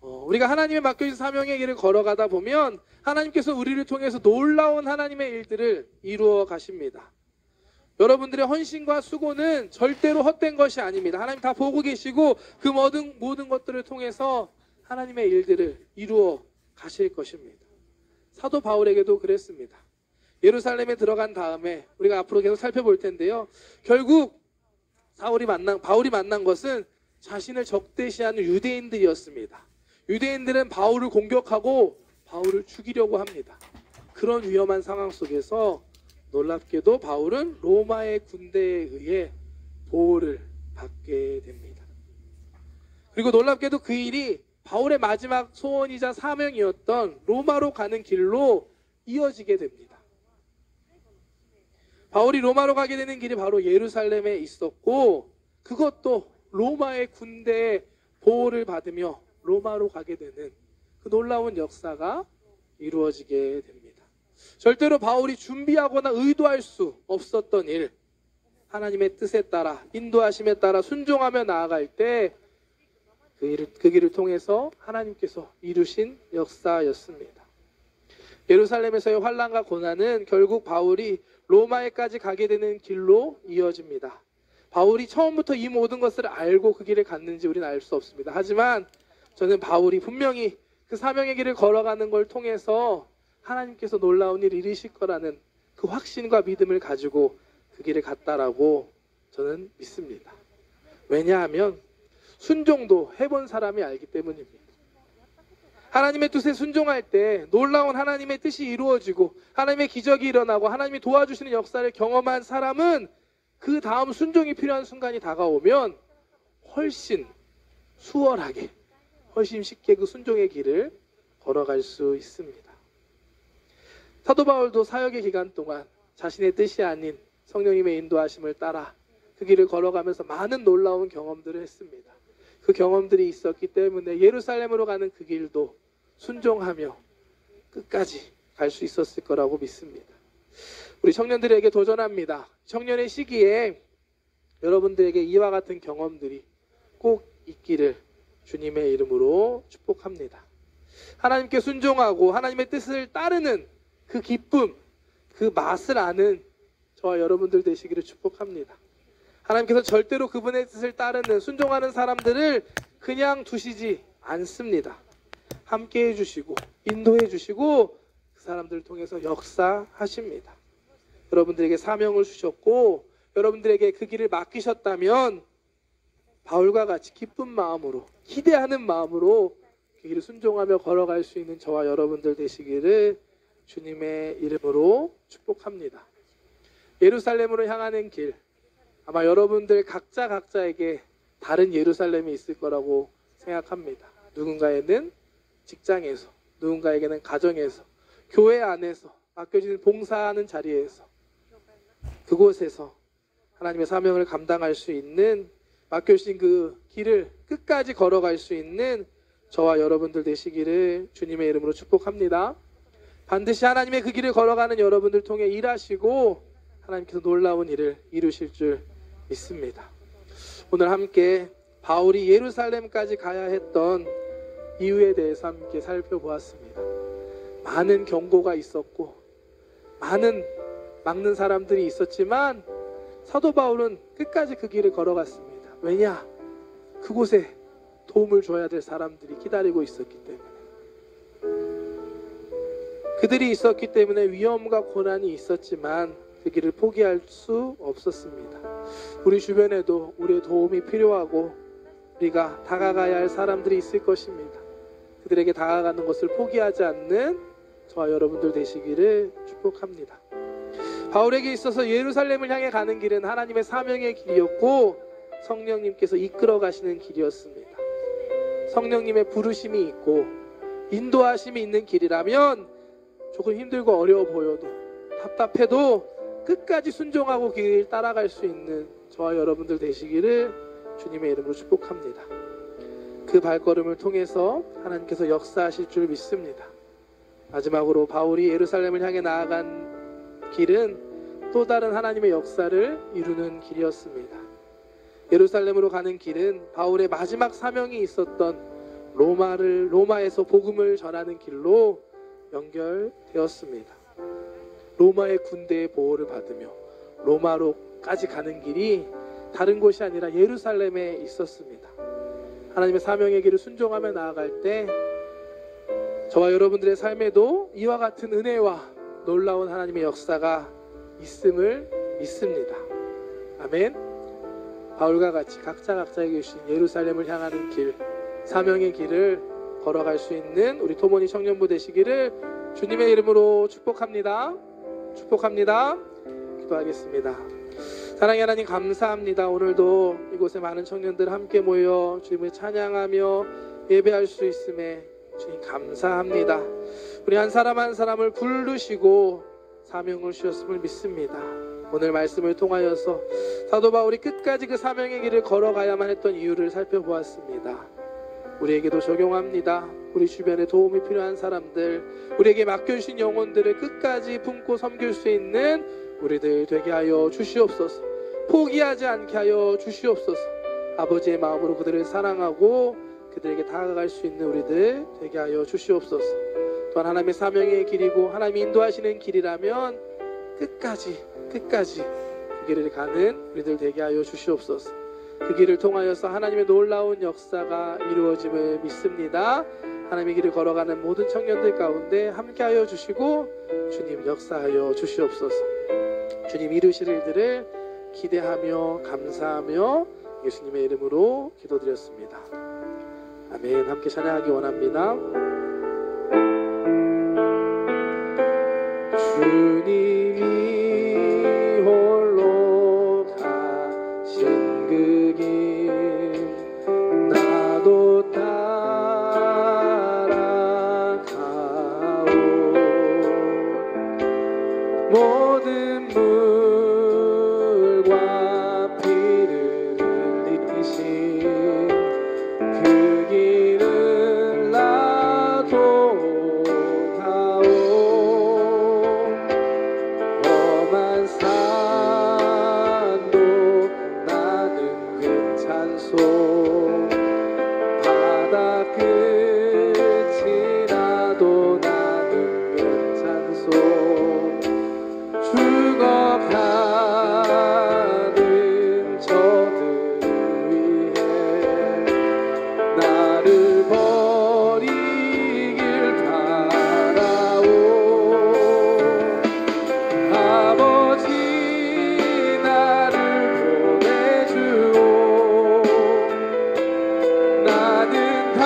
우리가 하나님의 맡겨진 사명의 길을 걸어가다 보면 하나님께서 우리를 통해서 놀라운 하나님의 일들을 이루어 가십니다. 여러분들의 헌신과 수고는 절대로 헛된 것이 아닙니다. 하나님 다 보고 계시고 그 모든 것들을 통해서 하나님의 일들을 이루어 가실 것입니다. 사도 바울에게도 그랬습니다. 예루살렘에 들어간 다음에 우리가 앞으로 계속 살펴볼 텐데요. 결국 바울이 만난 것은 자신을 적대시하는 유대인들이었습니다. 유대인들은 바울을 공격하고 바울을 죽이려고 합니다. 그런 위험한 상황 속에서 놀랍게도 바울은 로마의 군대에 의해 보호를 받게 됩니다. 그리고 놀랍게도 그 일이 바울의 마지막 소원이자 사명이었던 로마로 가는 길로 이어지게 됩니다. 바울이 로마로 가게 되는 길이 바로 예루살렘에 있었고 그것도 로마의 군대의 보호를 받으며 로마로 가게 되는 그 놀라운 역사가 이루어지게 됩니다. 절대로 바울이 준비하거나 의도할 수 없었던 일, 하나님의 뜻에 따라 인도하심에 따라 순종하며 나아갈 때 그 길을 통해서 하나님께서 이루신 역사였습니다. 예루살렘에서의 환난과 고난은 결국 바울이 로마에까지 가게 되는 길로 이어집니다. 바울이 처음부터 이 모든 것을 알고 그 길을 갔는지 우리는 알 수 없습니다. 하지만 저는 바울이 분명히 그 사명의 길을 걸어가는 걸 통해서 하나님께서 놀라운 일을 이루실 거라는 그 확신과 믿음을 가지고 그 길을 갔다라고 저는 믿습니다. 왜냐하면 순종도 해본 사람이 알기 때문입니다. 하나님의 뜻에 순종할 때 놀라운 하나님의 뜻이 이루어지고 하나님의 기적이 일어나고 하나님이 도와주시는 역사를 경험한 사람은 그 다음 순종이 필요한 순간이 다가오면 훨씬 수월하게 훨씬 쉽게 그 순종의 길을 걸어갈 수 있습니다. 사도 바울도 사역의 기간 동안 자신의 뜻이 아닌 성령님의 인도하심을 따라 그 길을 걸어가면서 많은 놀라운 경험들을 했습니다. 그 경험들이 있었기 때문에 예루살렘으로 가는 그 길도 순종하며 끝까지 갈 수 있었을 거라고 믿습니다. 우리 청년들에게 도전합니다. 청년의 시기에 여러분들에게 이와 같은 경험들이 꼭 있기를 주님의 이름으로 축복합니다. 하나님께 순종하고 하나님의 뜻을 따르는 그 기쁨, 그 맛을 아는 저와 여러분들 되시기를 축복합니다. 하나님께서 절대로 그분의 뜻을 따르는 순종하는 사람들을 그냥 두시지 않습니다. 함께 해주시고 인도해 주시고 그 사람들을 통해서 역사하십니다. 여러분들에게 사명을 주셨고 여러분들에게 그 길을 맡기셨다면 바울과 같이 기쁜 마음으로 기대하는 마음으로 그 길을 순종하며 걸어갈 수 있는 저와 여러분들 되시기를 주님의 이름으로 축복합니다. 예루살렘으로 향하는 길, 아마 여러분들 각자에게 다른 예루살렘이 있을 거라고 생각합니다. 누군가에는 직장에서, 누군가에게는 가정에서, 교회 안에서, 맡겨진 봉사하는 자리에서, 그곳에서 하나님의 사명을 감당할 수 있는, 맡겨주신 그 길을 끝까지 걸어갈 수 있는 저와 여러분들 되시기를 주님의 이름으로 축복합니다. 반드시 하나님의 그 길을 걸어가는 여러분들 통해 일하시고 하나님께서 놀라운 일을 이루실 줄 믿습니다. 오늘 함께 바울이 예루살렘까지 가야 했던 이유에 대해서 함께 살펴보았습니다. 많은 경고가 있었고 많은 막는 사람들이 있었지만 사도 바울은 끝까지 그 길을 걸어갔습니다. 왜냐? 그곳에 도움을 줘야 될 사람들이 기다리고 있었기 때문에, 그들이 있었기 때문에 위험과 고난이 있었지만 그 길을 포기할 수 없었습니다. 우리 주변에도 우리의 도움이 필요하고 우리가 다가가야 할 사람들이 있을 것입니다. 그들에게 다가가는 것을 포기하지 않는 저와 여러분들 되시기를 축복합니다. 바울에게 있어서 예루살렘을 향해 가는 길은 하나님의 사명의 길이었고 성령님께서 이끌어 가시는 길이었습니다. 성령님의 부르심이 있고 인도하심이 있는 길이라면 조금 힘들고 어려워 보여도 답답해도 끝까지 순종하고 길 따라갈 수 있는 저와 여러분들 되시기를 주님의 이름으로 축복합니다. 그 발걸음을 통해서 하나님께서 역사하실 줄 믿습니다. 마지막으로 바울이 예루살렘을 향해 나아간 길은 또 다른 하나님의 역사를 이루는 길이었습니다. 예루살렘으로 가는 길은 바울의 마지막 사명이 있었던 로마에서 복음을 전하는 길로 연결되었습니다. 로마의 군대의 보호를 받으며 로마로까지 가는 길이 다른 곳이 아니라 예루살렘에 있었습니다. 하나님의 사명의 길을 순종하며 나아갈 때 저와 여러분들의 삶에도 이와 같은 은혜와 놀라운 하나님의 역사가 있음을 믿습니다. 아멘. 바울과 같이 각자에게 주신 예루살렘을 향하는 길, 사명의 길을 걸어갈 수 있는 우리 토모니 청년부 되시기를 주님의 이름으로 축복합니다. 축복합니다. 기도하겠습니다. 사랑의 하나님, 감사합니다. 오늘도 이곳에 많은 청년들 함께 모여 주님을 찬양하며 예배할 수 있음에 주님 감사합니다. 우리 한 사람 한 사람을 부르시고 사명을 주셨음을 믿습니다. 오늘 말씀을 통하여서 사도 바울이 끝까지 그 사명의 길을 걸어가야만 했던 이유를 살펴보았습니다. 우리에게도 적용합니다. 우리 주변에 도움이 필요한 사람들, 우리에게 맡겨주신 영혼들을 끝까지 품고 섬길 수 있는 우리들 되게 하여 주시옵소서. 포기하지 않게 하여 주시옵소서. 아버지의 마음으로 그들을 사랑하고 그들에게 다가갈 수 있는 우리들 되게 하여 주시옵소서. 또한 하나님의 사명의 길이고 하나님이 인도하시는 길이라면 끝까지 그 길을 가는 우리들 되게 하여 주시옵소서. 그 길을 통하여서 하나님의 놀라운 역사가 이루어짐을 믿습니다. 하나님의 길을 걸어가는 모든 청년들 가운데 함께하여 주시고 주님 역사하여 주시옵소서. 주님 이루실 일들을 기대하며 감사하며 예수님의 이름으로 기도드렸습니다. 아멘. 함께 찬양하기 원합니다. 주님이 홀로 가신 그 길 나도 따라가오. 모든 물과 피를 흘리신 그 길을 나도 가오. 험한 산도 나는 괜찮소. 바다 끝이 나도 나는 괜찮소. 죽어가는 저들을 위해 나를 버리길 바라오. 아버지 나를 보내주오. 나는 다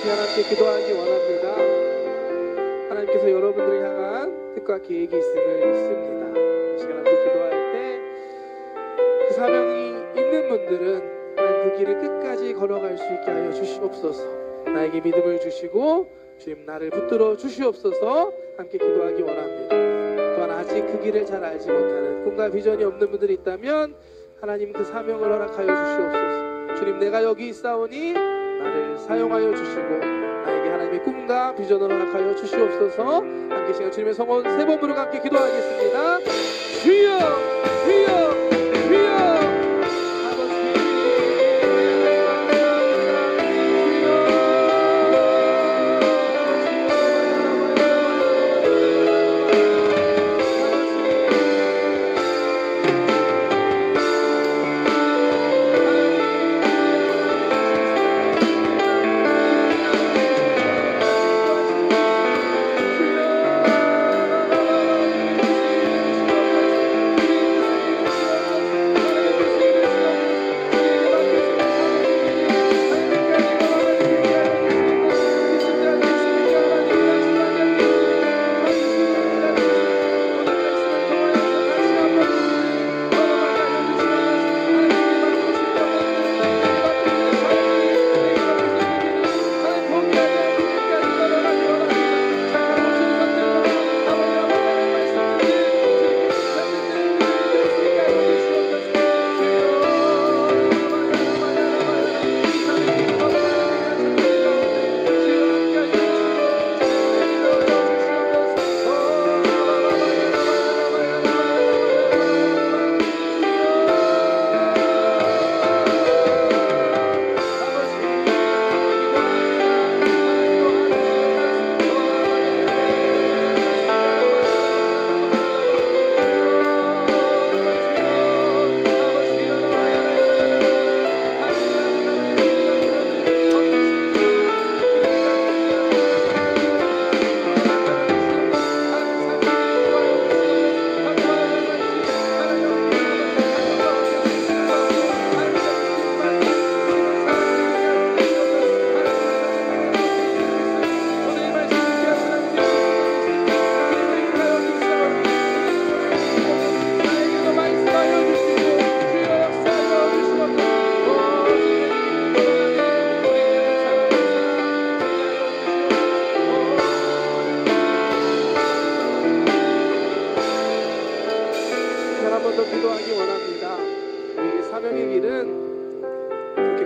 시간 함께 기도하기 원합니다. 하나님께서 여러분들을 향한 뜻과 계획이 있음을 믿습니다. 이 시간 함께 기도할 때 그 사명이 있는 분들은 하나님 그 길을 끝까지 걸어갈 수 있게 하여 주시옵소서. 나에게 믿음을 주시고 주님 나를 붙들어 주시옵소서. 함께 기도하기 원합니다. 또한 아직 그 길을 잘 알지 못하는 꿈과 비전이 없는 분들이 있다면 하나님 그 사명을 허락하여 주시옵소서. 주님 내가 여기 있사오니 나를 사용하여 주시고 나에게 하나님의 꿈과 비전을 허락하여 주시옵소서. 함께 시간 주님의 성원 세 번 부르고 함께 기도하겠습니다. 주여 주여 주여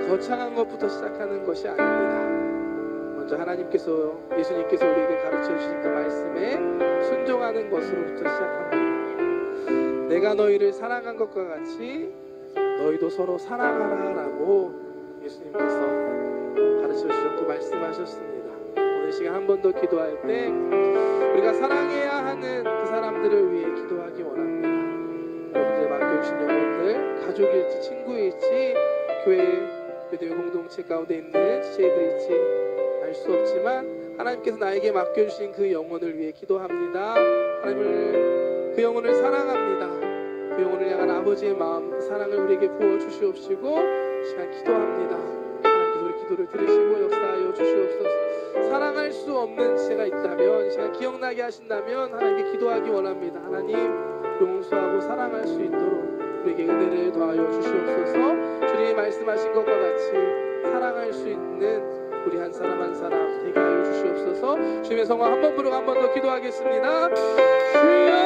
거창한 것부터 시작하는 것이 아닙니다. 먼저 하나님께서 예수님께서 우리에게 가르쳐 주신 그 말씀에 순종하는 것으로부터 시작합니다. 내가 너희를 사랑한 것과 같이 너희도 서로 사랑하라 라고 예수님께서 가르쳐 주셨고 말씀하셨습니다. 오늘 시간 한 번 더 기도할 때 우리가 사랑해야 하는 그 사람들을 위해 기도하기 원합니다. 여러분들 맡겨주신 영혼들, 가족일지 친구일지 교회 믿음의 공동체 가운데 있는 지체들일지 알 수 없지만 하나님께서 나에게 맡겨주신 그 영혼을 위해 기도합니다. 하나님을 그 영혼을 사랑합니다. 그 영혼을 향한 아버지의 마음, 그 사랑을 우리에게 부어주시옵시고 시간 기도합니다. 하나님께서 우리 기도를 들으시고 역사하여 주시옵소서. 사랑할 수 없는 지체가 있다면 시간 기억나게 하신다면 하나님께 기도하기 원합니다. 하나님 용서하고 사랑할 수 있도록 우리에게 은혜를 더하여 주시옵소서. 주님이 말씀하신 것과 같이 사랑할 수 있는 우리 한 사람 한 사람 되게 하여 주시옵소서. 주님의 성화 한 번 부르고 한 번 더 기도하겠습니다. 주여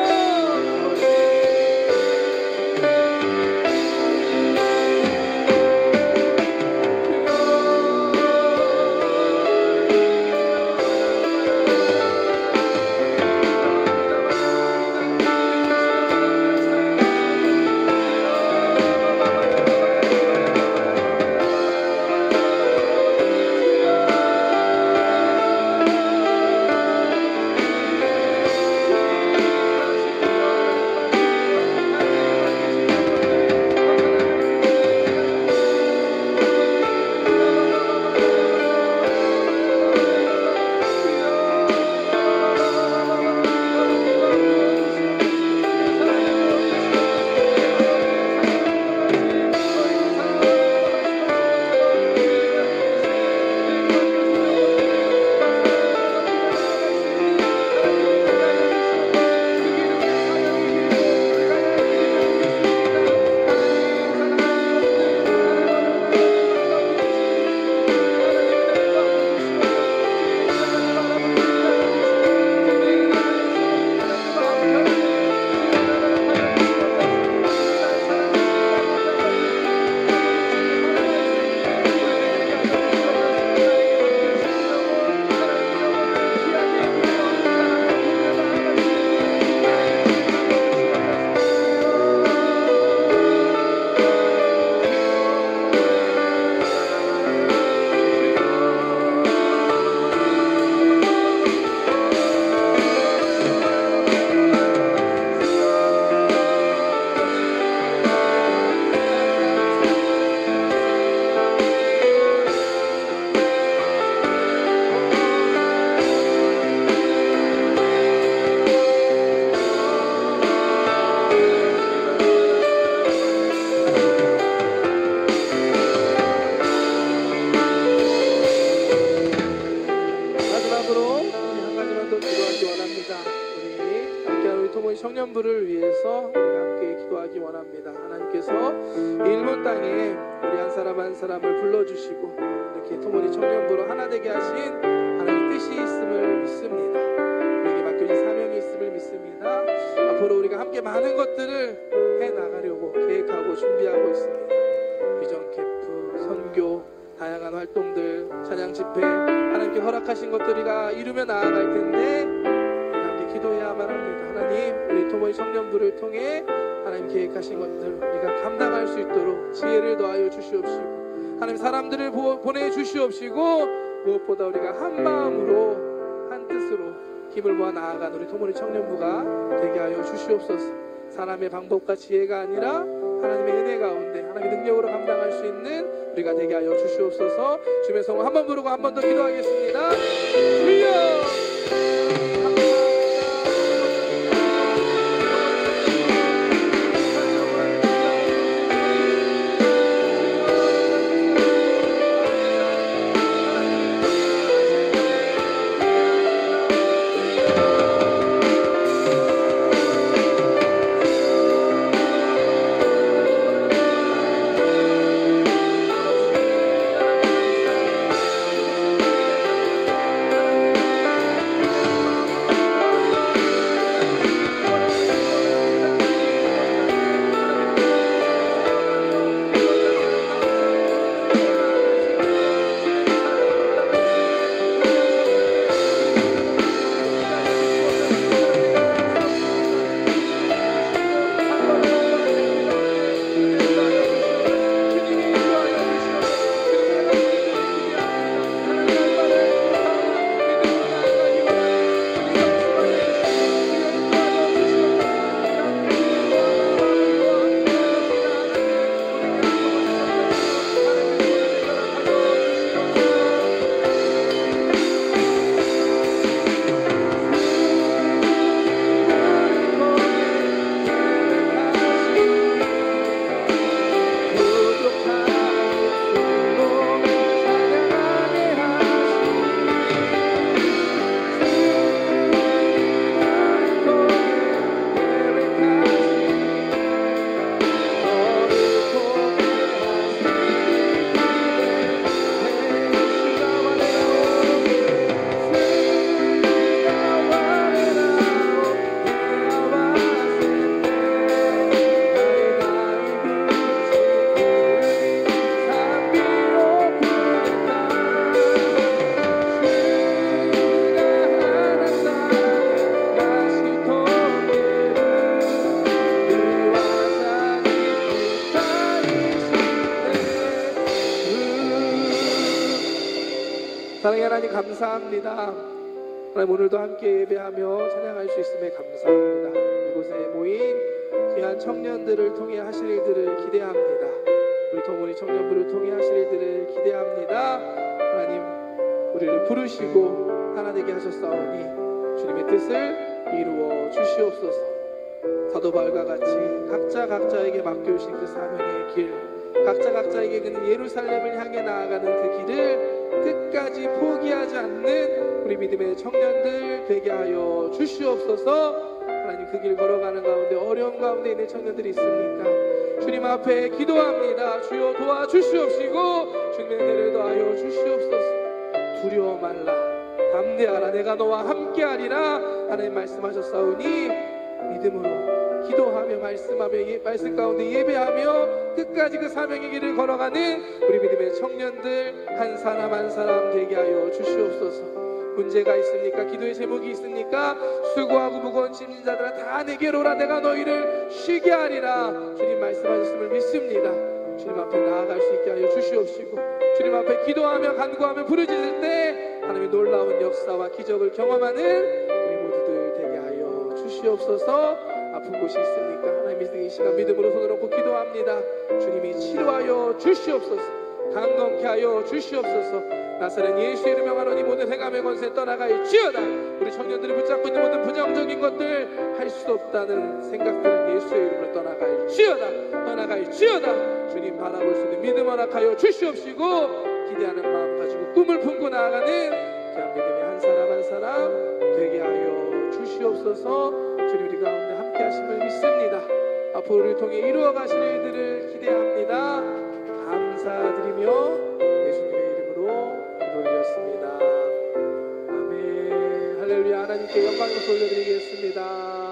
청년부를 위해서 우리가 함께 기도하기 원합니다. 하나님께서 일본 땅에 우리 한 사람 한 사람을 불러주시고 이렇게 토모니 청년부로 하나 되게 하신 하나님의 뜻이 있음을 믿습니다. 우리에게 맡겨진 사명이 있음을 믿습니다. 앞으로 우리가 함께 많은 것들을 해나가려고 계획하고 준비하고 있습니다. 비전 캠프, 선교, 다양한 활동들, 찬양 집회, 하나님께 허락하신 것들 우리가 이루며 나아갈 텐데 함께 기도해야만 합니다. 하나님, 우리 토모니 청년부를 통해 하나님 계획하신 것들 우리가 감당할 수 있도록 지혜를 더하여 주시옵시고, 하나님 사람들을 보내주시옵시고, 무엇보다 우리가 한 마음으로 한 뜻으로 힘을 모아 나아간 우리 토모니 청년부가 되게 하여 주시옵소서. 사람의 방법과 지혜가 아니라 하나님의 은혜 가운데 하나님의 능력으로 감당할 수 있는 우리가 되게 하여 주시옵소서. 주님의 성을 한번 부르고 한 번 더 기도하겠습니다. 주여! 사랑의 하나님 감사합니다. 하나님 오늘도 함께 예배하며 찬양할 수 있음에 감사합니다. 이곳에 모인 귀한 청년들을 통해 하실 일들을 기대합니다. 우리 토모니 청년부를 통해 하실 일들을 기대합니다. 하나님 우리를 부르시고 하나 되게 하셨사오니 주님의 뜻을 이루어 주시옵소서. 사도 바울과 같이 각자에게 맡겨주신 그 사명의 길, 각자에게 그는 예루살렘을 향해 나아가는 그 길을 끝까지 포기하지 않는 우리 믿음의 청년들 되게 하여 주시옵소서. 하나님 그 길 걸어가는 가운데 어려움 가운데 있는 청년들이 있습니까? 주님 앞에 기도합니다. 주여 도와주시옵시고 주님의 은혜를 더하여 주시옵소서. 두려워 말라 담대하라 내가 너와 함께하리라 하나님 말씀하셨사오니 믿음으로 기도하며 말씀 가운데 예배하며 끝까지 그 사명의 길을 걸어가는 우리 믿음의 청년들 한 사람 한 사람 되게 하여 주시옵소서. 문제가 있습니까? 기도의 제목이 있습니까? 수고하고 무거운 짐진 자들아 다 내게로 오라 내가 너희를 쉬게 하리라. 주님 말씀하셨음을 믿습니다. 주님 앞에 나아갈 수 있게 하여 주시옵시고 주님 앞에 기도하며 간구하며 부르짖을 때 하나님의 놀라운 역사와 기적을 경험하는 우리 모두들 되게 하여 주시옵소서. 아픈 곳이 있습니까? 하나님의 이 시간 믿음으로 손을 얹고 기도합니다. 주님이 치료하여 주시옵소서. 강건케 하여 주시옵소서. 나사렛 예수의 이름으로 명하노니 모든 행함의 권세 떠나갈지어다. 우리 청년들이 붙잡고 있는 모든 부정적인 것들 할 수 없다는 생각들은 예수의 이름으로 떠나갈지어다. 주님 바라볼 수 있는 믿음 허락하여 주시옵시고 기대하는 마음 가지고 꿈을 품고 나아가는 귀한 믿음의 한 사람 한 사람 되게 하여 주시옵소서. 주시옵소서. 주님 우리 가운데 함께 하심을 믿습니다. 앞으로 우리를 통해 이루어 가실 일들을 기대합니다. 감사드리며 예수님의 이름으로 기도드렸습니다. 아멘. 할렐루야. 하나님께 영광을 돌려드리겠습니다.